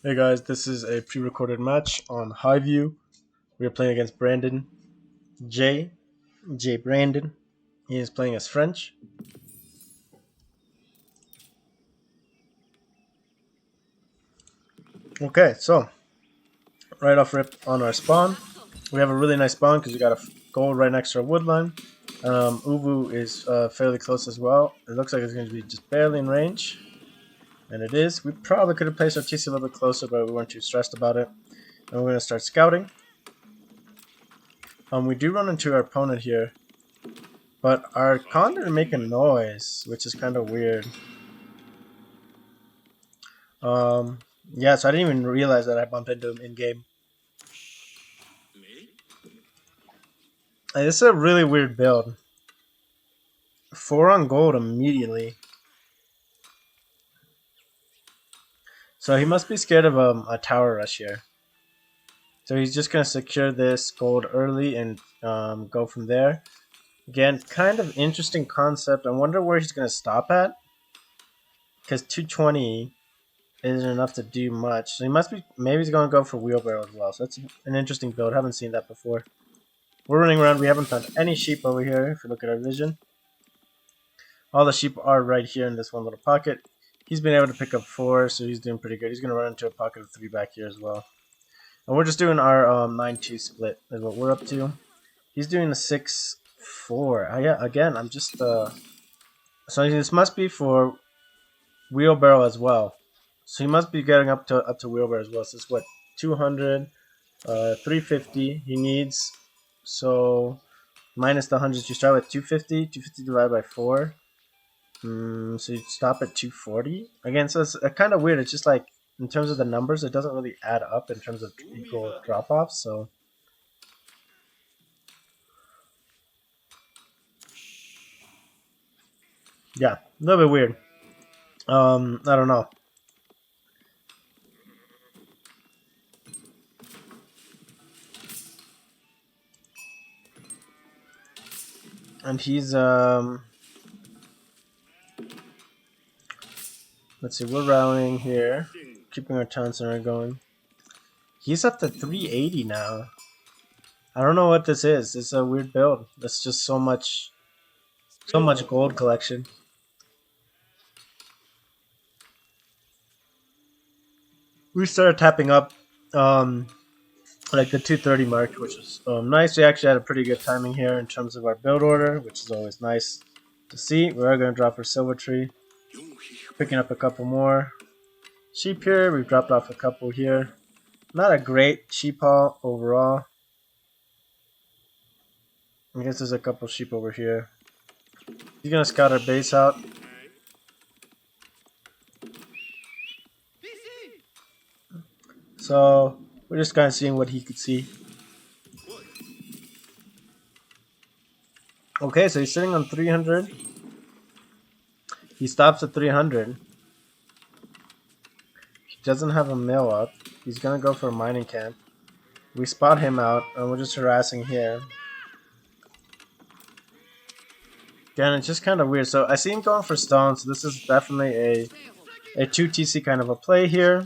Hey guys, this is a pre-recorded match on Highview. We are playing against Brandon J. J. Brandon. He is playing as French. Okay, so right off rip on our spawn, we have a really nice spawn because we got a gold right next to our wood line. Uvu is fairly close as well. It looks like it's going to be just barely in range, and it is. We probably could have placed our TC a little bit closer, but we weren't too stressed about it. And we're going to start scouting. We do run into our opponent here, but our con didn't make a noise, which is kind of weird. Um, yeah, so I didn't even realize that I bumped into him in game. This is a really weird build. 4 on gold immediately. So he must be scared of a tower rush here. So he's just going to secure this gold early and go from there. Again, kind of interesting concept. I wonder where he's going to stop at. Because 220 isn't enough to do much. So he must be, maybe he's going to go for wheelbarrow as well. So that's an interesting build. Haven't seen that before. We're running around. We haven't found any sheep over here if you look at our vision. All the sheep are right here in this one little pocket. He's been able to pick up 4, so he's doing pretty good. He's going to run into a pocket of 3 back here as well. And we're just doing our 9-2 split is what we're up to. He's doing the 6-4. Yeah, again, I'm just... So this must be for wheelbarrow as well. So he must be getting up to wheelbarrow as well. So it's what, 200, 350 he needs. So minus the hundreds, you start with 250. 250 divided by 4. So you stop at 240 again. So it's kind of weird. It's just like in terms of the numbers, it doesn't really add up in terms of equal drop-offs. So yeah, a little bit weird. I don't know. And he's let's see, we're rallying here, keeping our town center going. He's up to 380 now. I don't know what this is. It's a weird build. It's just so much gold collection. We started tapping up like the 230 mark, which was nice. We actually had a pretty good timing here in terms of our build order, which is always nice to see. We are going to drop our silver tree, picking up a couple more sheep here. We've dropped off a couple here. Not a great sheep haul overall. I guess there's a couple sheep over here. He's going to scout our base out. So we're just kind of seeing what he could see. Okay, so he's sitting on 300. He stops at 300. He doesn't have a mill up. He's gonna go for a mining camp. We spot him out, and we're just harassing here. Again, it's just kind of weird. So I see him going for stone, so this is definitely a 2 TC kind of a play here.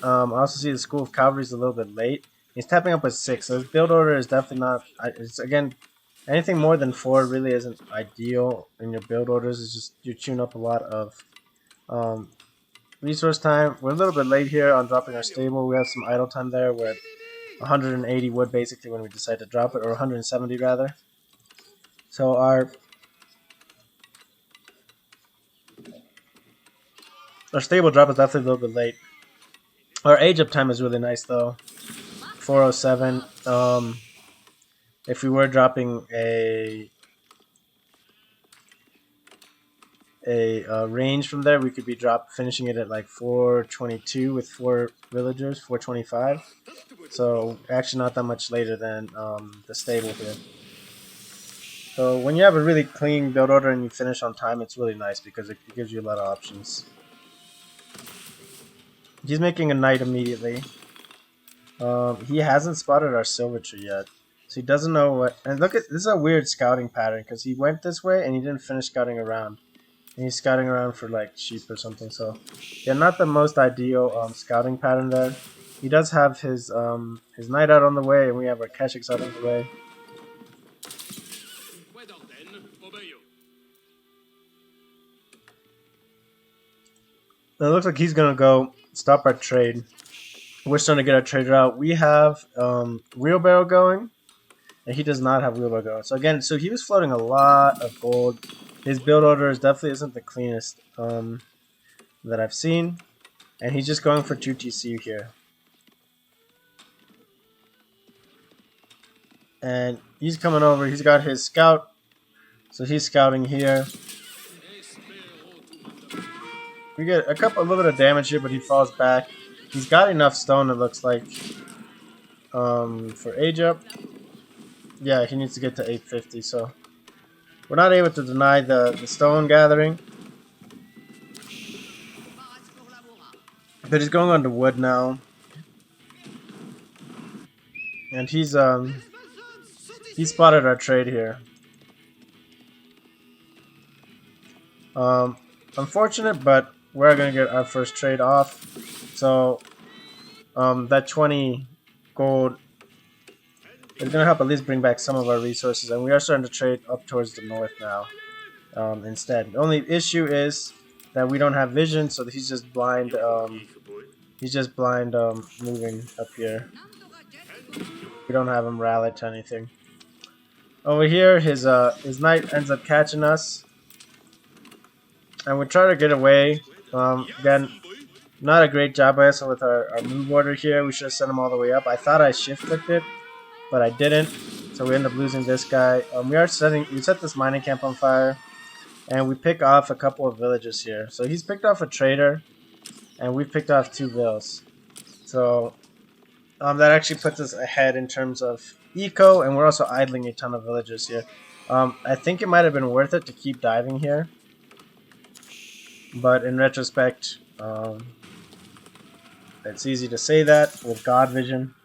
I also see the School of Cavalry is a little bit late. He's tapping up with 6, so his build order is definitely not... It's, again, anything more than 4 really isn't ideal in your build orders. It's just you tune up a lot of resource time. We're a little bit late here on dropping our stable. We have some idle time there. We're at 180 wood basically when we decide to drop it, or 170 rather. So our stable drop is definitely a little bit late. Our age up time is really nice though. 407. If we were dropping a range from there, we could be finishing it at like 422 with 4 villagers, 425. So actually not that much later than the stable here. So when you have a really clean build order and you finish on time, it's really nice because it gives you a lot of options. He's making a knight immediately. He hasn't spotted our silver tree yet. So he doesn't know what... And look at... This is a weird scouting pattern because he went this way and he didn't finish scouting around. And he's scouting around for like sheep or something. So yeah, not the most ideal scouting pattern there. He does have his knight out on the way, and we have our Keshiks out on the way. And it looks like he's gonna go stop our trade. We're starting to get our trader out. We have wheelbarrow going, and he does not have wheelbarrow going. So again, so he was floating a lot of gold. His build order definitely isn't the cleanest that I've seen, and he's just going for 2 TC here. And he's coming over. He's got his scout, so he's scouting here. We get a little bit of damage here, but he falls back. He's got enough stone, it looks like, for age up. Yeah, he needs to get to 850, so we're not able to deny the stone gathering. But he's going on to wood now. And he spotted our trade here. Unfortunate, but we're gonna get our first trade off. So that 20 gold is gonna help at least bring back some of our resources, and we are starting to trade up towards the north now. Instead, the only issue is that we don't have vision, so he's just blind. Moving up here. We don't have him rallied to anything. Over here, his knight ends up catching us, and we try to get away. Again, not a great job by us with our move order here. We should have sent him all the way up. I thought I shift clicked it, but I didn't, so we end up losing this guy. We set this mining camp on fire, and we pick off a couple of villages here. So he's picked off a trader, and we've picked off 2 villas. So that actually puts us ahead in terms of eco, and we're also idling a ton of villages here. I think it might have been worth it to keep diving here, but in retrospect, it's easy to say that with God vision.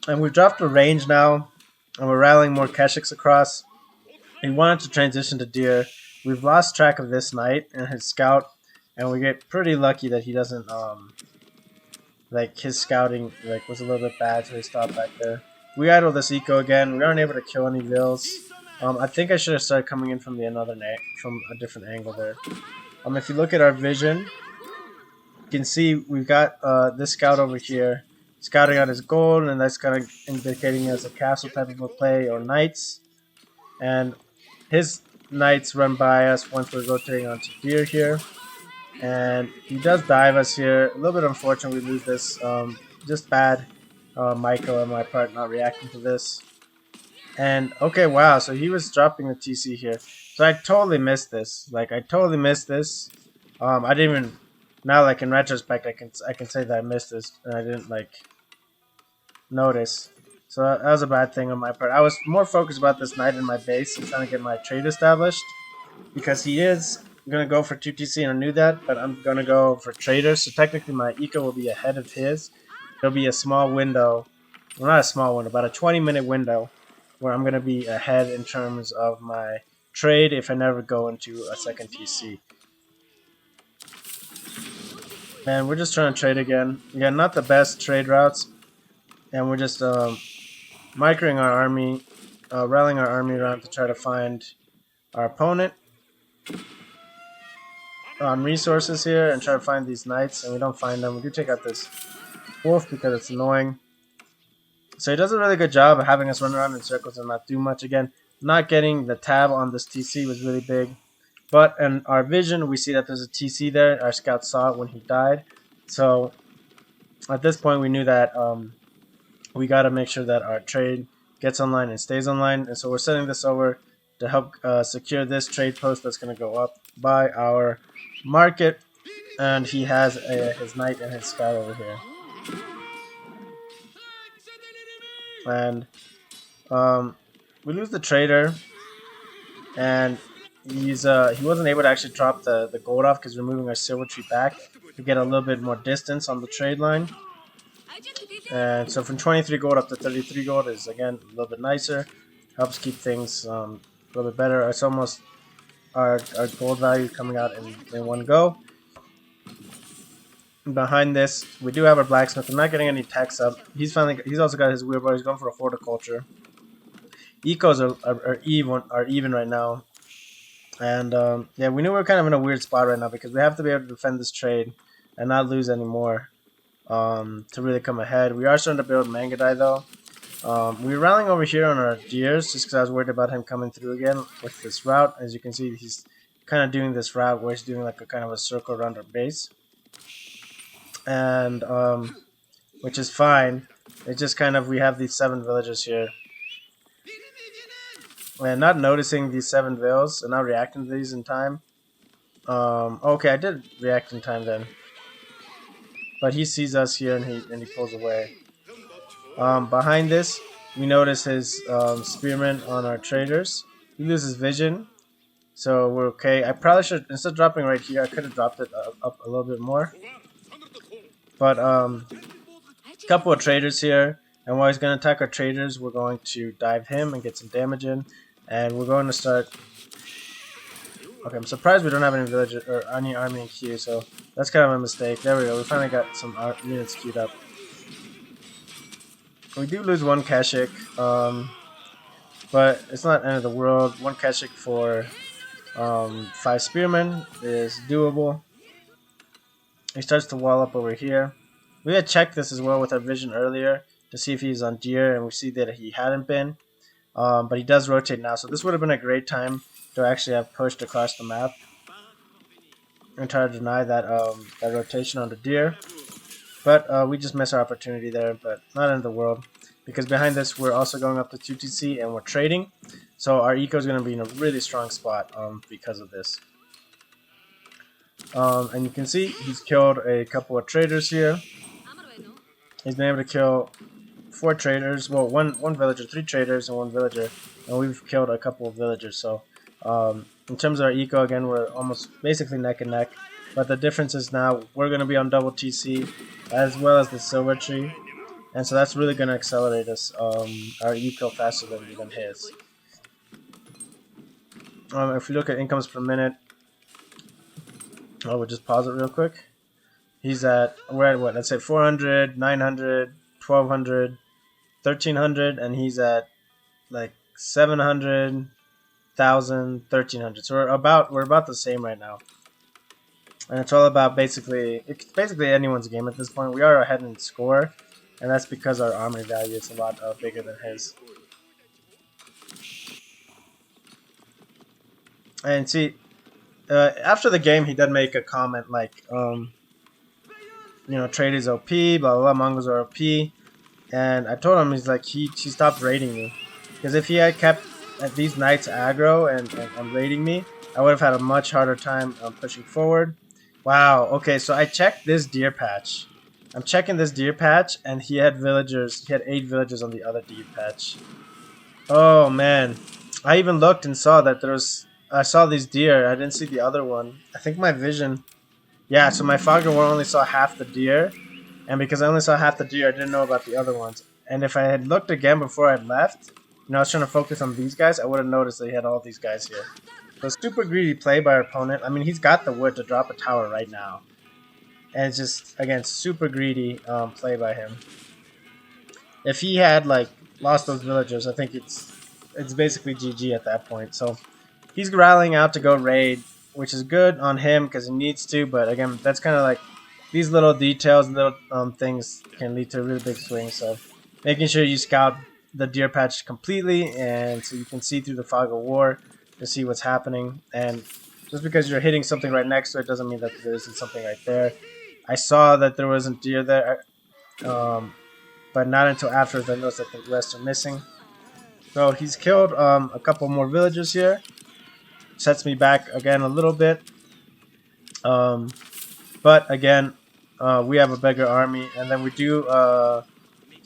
And we've dropped the range now, and we're rallying more Keshiks across. We wanted to transition to deer. We've lost track of this knight and his scout, and we get pretty lucky that he doesn't, like, his scouting, like, was a little bit bad, so he stopped back there. We idle this eco again. We aren't able to kill any vills. I think I should have started coming in from from a different angle there. If you look at our vision, you can see we've got this scout over here scouting out his gold, and that's kind of indicating as a castle type of a play or knights. And his knights run by us once we're rotating onto deer here, and he does dive us here. A little bit unfortunate we lose this. Just bad Michael on my part not reacting to this. And okay, wow, so he was dropping the TC here. So I totally missed this. Like, I totally missed this. I didn't even, now, like, in retrospect, I can say that I missed this, and I didn't, like, notice. So that was a bad thing on my part. I was more focused about this knight in my base and trying to get my trade established, because he is going to go for 2 TC, and I knew that, but I'm going to go for trader, so technically my eco will be ahead of his. There'll be a small window, well, not a small window, about a 20-minute window where I'm going to be ahead in terms of my trade if I never go into a second TC. And we're just trying to trade again. Again, not the best trade routes, and we're just microing our army, rallying our army around to try to find our opponent on resources here and try to find these knights, and we don't find them. We do take out this wolf because it's annoying. So he does a really good job of having us run around in circles and not do much. Again, not getting the tab on this TC was really big. But in our vision, we see that there's a TC there. Our scout saw it when he died. So at this point, we knew that we got to make sure that our trade gets online and stays online. And so we're sending this over to help secure this trade post that's going to go up by our market. And he has his knight and his scout over here. And we lose the trader, and he wasn't able to actually drop the gold off because we're moving our silver tree back to get a little bit more distance on the trade line. And so from 23 gold up to 33 gold is again a little bit nicer. Helps keep things a little bit better. It's almost our gold value coming out in one go. And behind this, we do have our blacksmith. I'm not getting any techs up. He's also got his wheelbarrow. He's going for a horticulture. Ecos are even right now. And yeah, we knew we were kind of in a weird spot right now because we have to be able to defend this trade and not lose anymore to really come ahead. We are starting to build Mangadai though. We were rallying over here on our deers just because I was worried about him coming through again with this route. As you can see, he's kind of doing this route where he's doing like a kind of a circle around our base. And which is fine. It's just kind of, we have these 7 villagers here. And not noticing these 7 vills and not reacting to these in time. Okay, I did react in time then. But he sees us here and he pulls away. Behind this, we notice his spearmen on our traders. He loses vision, so we're okay. I probably should, instead of dropping right here, I could have dropped it up a little bit more. But a couple of traders here, and while he's going to attack our traders, we're going to dive him and get some damage in. And we're going to start. Okay, I'm surprised we don't have any villagers or any army in queue, so that's kind of a mistake. There we go. We finally got some units queued up. We do lose 1 Kashik, but it's not end of the world. 1 Kashik for 5 spearmen is doable. He starts to wall up over here. We had checked this as well with our vision earlier to see if he's on deer, and we see that he hadn't been. But he does rotate now, so this would have been a great time to actually have pushed across the map and try to deny that that rotation on the deer. But we just missed our opportunity there, but not in the world. Because behind this, we're also going up to 2TC and we're trading. So our eco is going to be in a really strong spot because of this. And you can see he's killed a couple of traders here. He's been able to kill 4 traders, well, one villager, 3 traders, and 1 villager, and we've killed a couple of villagers. So, in terms of our eco, again, we're almost basically neck and neck. But the difference is now we're going to be on double TC, as well as the silver tree, and so that's really going to accelerate us our eco faster than his. If you look at incomes per minute, we'll just pause it real quick. We're at what? Let's say 400, 900, 1200. 1300, and he's at like 700, 1000, 1300. So we're about the same right now, and it's all about it's basically anyone's game at this point. We are ahead in score, and that's because our army value is a lot bigger than his. And see, after the game, he did make a comment like, you know, trade is OP, blah blah blah, Mongols are OP. And I told him, he's like, he stopped raiding me. Because if he had kept these knights aggro and raiding me, I would have had a much harder time pushing forward. Wow, okay, so I checked this deer patch. I'm checking this deer patch, and he had villagers. He had 8 villagers on the other deer patch. Oh, man. I even looked and saw that I saw these deer. I didn't see the other one. I think my vision. Yeah, so my fogger only saw half the deer. And because I only saw half the deer, I didn't know about the other ones. And if I had looked again before I left, you know, I was trying to focus on these guys, I would have noticed that he had all these guys here. So super greedy play by our opponent. I mean, he's got the wood to drop a tower right now. And it's just, again, super greedy play by him. If he had, like, lost those villagers, I think it's basically GG at that point. So he's rallying out to go raid, which is good on him because he needs to. But again, that's kind of like, these little details, little things can lead to a really big swing. So making sure you scout the deer patch completely, and so you can see through the fog of war to see what's happening. And just because you're hitting something right next to it doesn't mean that there isn't something right there. I saw that there wasn't deer there, but not until afterwards I noticed that the rest are missing. So he's killed a couple more villagers here. Sets me back again a little bit. But again, we have a bigger army, and then we do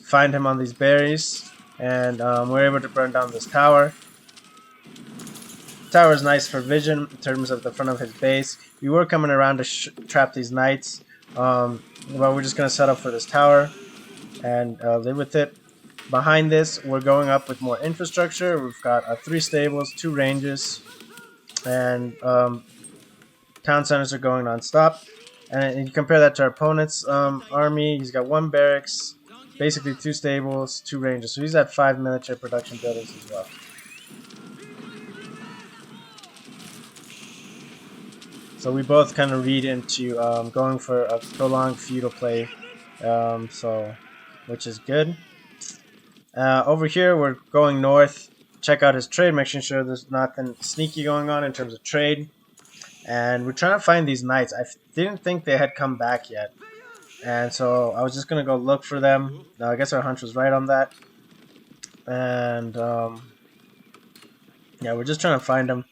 find him on these berries, and we're able to burn down this tower. Tower is nice for vision in terms of the front of his base. We were coming around to trap these knights, but we're just going to set up for this tower. and live with it. Behind this, we're going up with more infrastructure. We've got 3 stables, 2 ranges, and town centers are going non-stop. And you compare that to our opponent's army, he's got 1 barracks, basically 2 stables, 2 ranges. So he's at 5 military production buildings as well. So we both kind of read into going for a prolonged feudal play, which is good. Over here, we're going north. Check out his trade, making sure there's nothing sneaky going on in terms of trade. And we're trying to find these knights. I didn't think they had come back yet. And so I was just going to go look for them. I guess our hunch was right on that. And yeah, we're just trying to find them.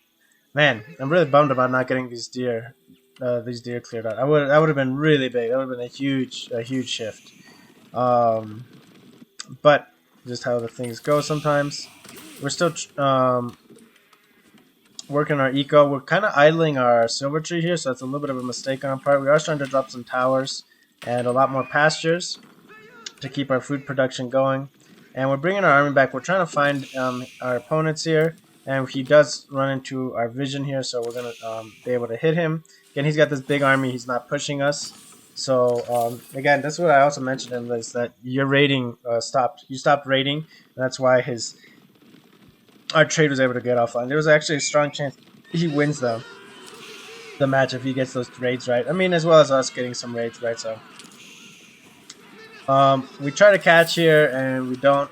Man, I'm really bummed about not getting these deer cleared out. That would have been really big. That would have been a huge shift. But just how the things go sometimes. We're still working our eco. We're kind of idling our silver tree here, so that's a little bit of a mistake on our part. We are starting to drop some towers and a lot more pastures to keep our food production going. And we're bringing our army back. We're trying to find our opponents here. And he does run into our vision here, so we're going to be able to hit him. Again, he's got this big army. He's not pushing us. So, again, that's what I also mentioned in this, that your raiding stopped. You stopped raiding, and that's why our trade was able to get offline. There was actually a strong chance he wins the match if he gets those raids right. I mean, as well as us getting some raids right, so. We try to catch here, and we don't.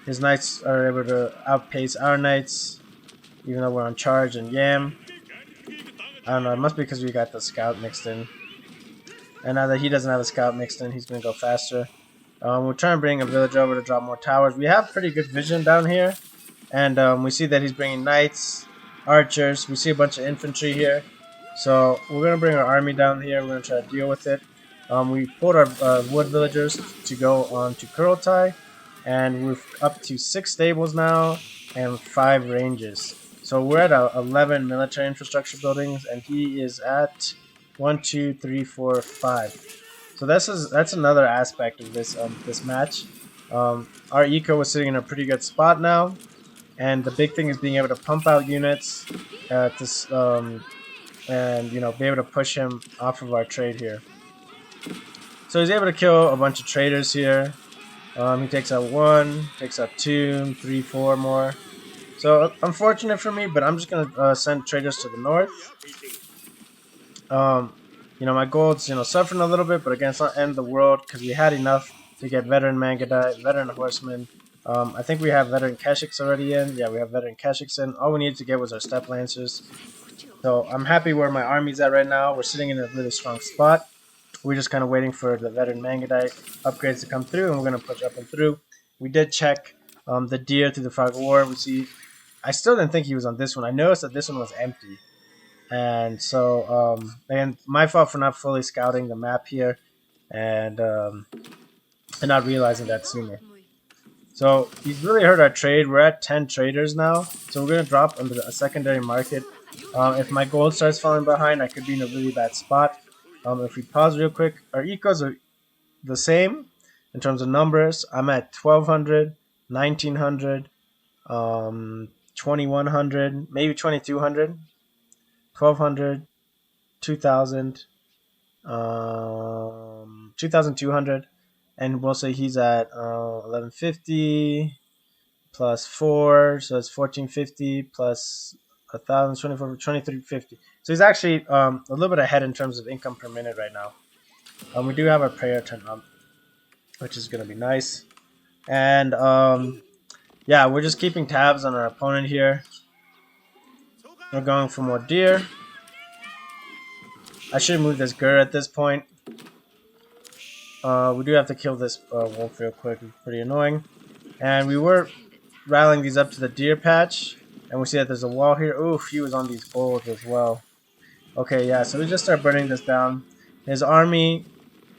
His knights are able to outpace our knights, even though we're on charge and yam. I don't know, it must be because we got the scout mixed in. And now that he doesn't have a scout mixed in, he's going to go faster. We're trying to bring a village over to drop more towers. We have pretty good vision down here. And we see that he's bringing knights, archers. We see a bunch of infantry here. So we're going to bring our army down here. We're going to try to deal with it. We pulled our wood villagers to go on to Kurultai. And we're up to 6 stables now and 5 ranges. So we're at 11 military infrastructure buildings, and he is at 1, 2, 3, 4, 5. So that's another aspect of this this match. Our eco was sitting in a pretty good spot now, and the big thing is being able to pump out units and be able to push him off of our trade here. So he's able to kill a bunch of traders here. He takes out 1, takes out 2, 3, 4 more. So unfortunate for me, but I'm just gonna send traders to the north. My gold's suffering a little bit, but again, it's not end of the world because we had enough to get veteran Mangadite, veteran horseman. I think we have veteran Keshiks already in. Yeah, we have veteran Keshiks in. All we needed to get was our steppe lancers. So I'm happy where my army's at right now. We're sitting in a really strong spot. We're just kind of waiting for the veteran Mangadite upgrades to come through, and we're going to push up and through. We did check the deer through the Fog of War. We see, I still didn't think he was on this one. I noticed that this one was empty. And so, and my fault for not fully scouting the map here and not realizing that sooner. So he's really hurt our trade. We're at 10 traders now. So we're going to drop under a secondary market. If my gold starts falling behind, I could be in a really bad spot. If we pause real quick, our ecos are the same in terms of numbers. I'm at 1200, 1900, 2100, maybe 2200, 1200, 2000, 2200, and we'll say he's at 1150 plus 4, so it's 1450 plus 1000, 2350. So he's actually a little bit ahead in terms of income per minute right now. We do have our prayer turned on, which is going to be nice. And yeah, we're just keeping tabs on our opponent here. We're going for more deer. I should move this Gur at this point. We do have to kill this wolf real quick. It's pretty annoying. And we were rallying these up to the deer patch. And we see that there's a wall here. Oof, he was on these bulls as well. Okay, yeah, so we just start burning this down. His army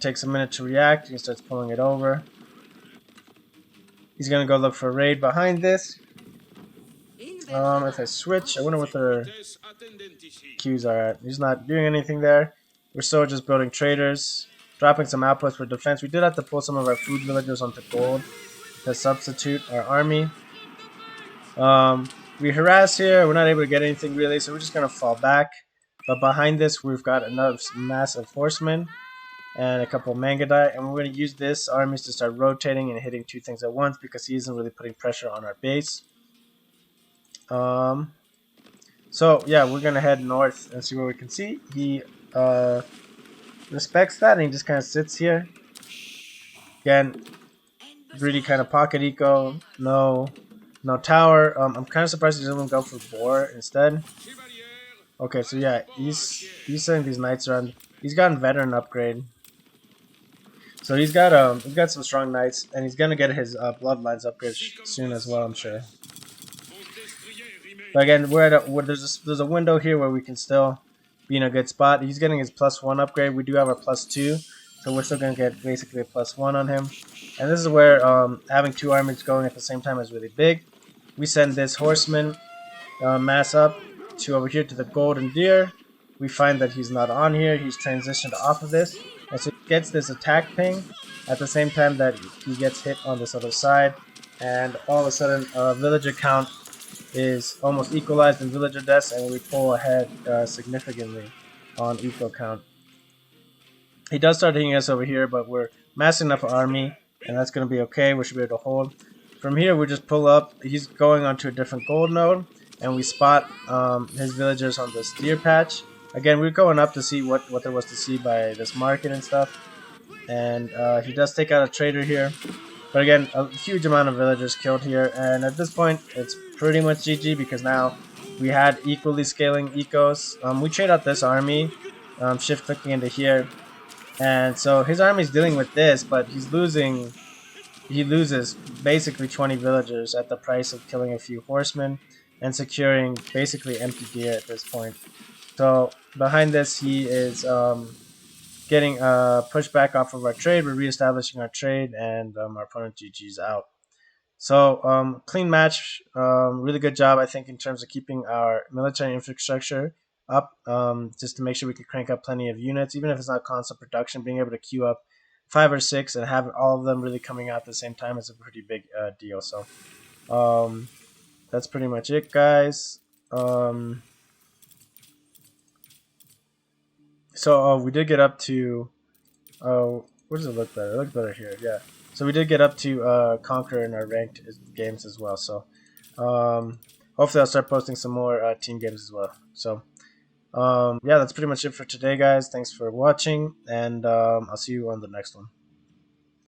takes a minute to react. He starts pulling it over. He's going to go look for a raid behind this. If I switch, I wonder what their queues are at. He's not doing anything there. We're still just building traders. dropping some outputs for defense. We did have to pull some of our food villagers onto gold to substitute our army. We harass here. We're not able to get anything really, so we're just going to fall back. But behind this, we've got another massive horseman and a couple Mangadai, and we're going to use this armies to start rotating and hitting two things at once because he isn't really putting pressure on our base. So yeah, we're going to head north and see what we can see. He respects that, and he just kind of sits here. Again, greedy kind of pocket eco, no tower. I'm kind of surprised he doesn't go for boar instead. Okay, so yeah, he's sending these knights around. He's gotten veteran upgrade, so he's got some strong knights, and he's gonna get his bloodlines upgrade soon as well, I'm sure. But again, we're at there's a window here where we can still be in a good spot. He's getting his +1 upgrade. We do have our +2, so we're still gonna get basically a +1 on him. And this is where having two armies going at the same time is really big. We send this horseman mass up to over here to the golden deer. We find that he's not on here. He's transitioned off of this, and so he gets this attack ping at the same time that he gets hit on this other side. And all of a sudden, villager count is almost equalized in villager deaths, and we pull ahead significantly on eco count. He does start hitting us over here, but we're massing up our army, and that's going to be okay. We should be able to hold. From here, we just pull up. He's going onto a different gold node, and we spot his villagers on this deer patch. Again, we're going up to see what there was to see by this market and stuff. And he does take out a trader here. But again, a huge amount of villagers killed here. And at this point, it's pretty much GG because now we had equally scaling ecos. We trade out this army, shift clicking into here. And so his army's dealing with this, but he loses basically 20 villagers at the price of killing a few horsemen and securing basically empty deer at this point. So behind this, he is getting pushed back off of our trade. We're reestablishing our trade, and our opponent GG's out. So clean match, really good job, I think, in terms of keeping our military infrastructure up, just to make sure we could crank up plenty of units, even if it's not constant production. Being able to queue up 5 or 6 and have all of them really coming out at the same time is a pretty big deal. So that's pretty much it, guys. So we did get up to where does it look better? It looks better here, yeah. So we did get up to Conqueror in our ranked games as well. So hopefully I'll start posting some more team games as well. So yeah, that's pretty much it for today, guys. Thanks for watching, and I'll see you on the next one.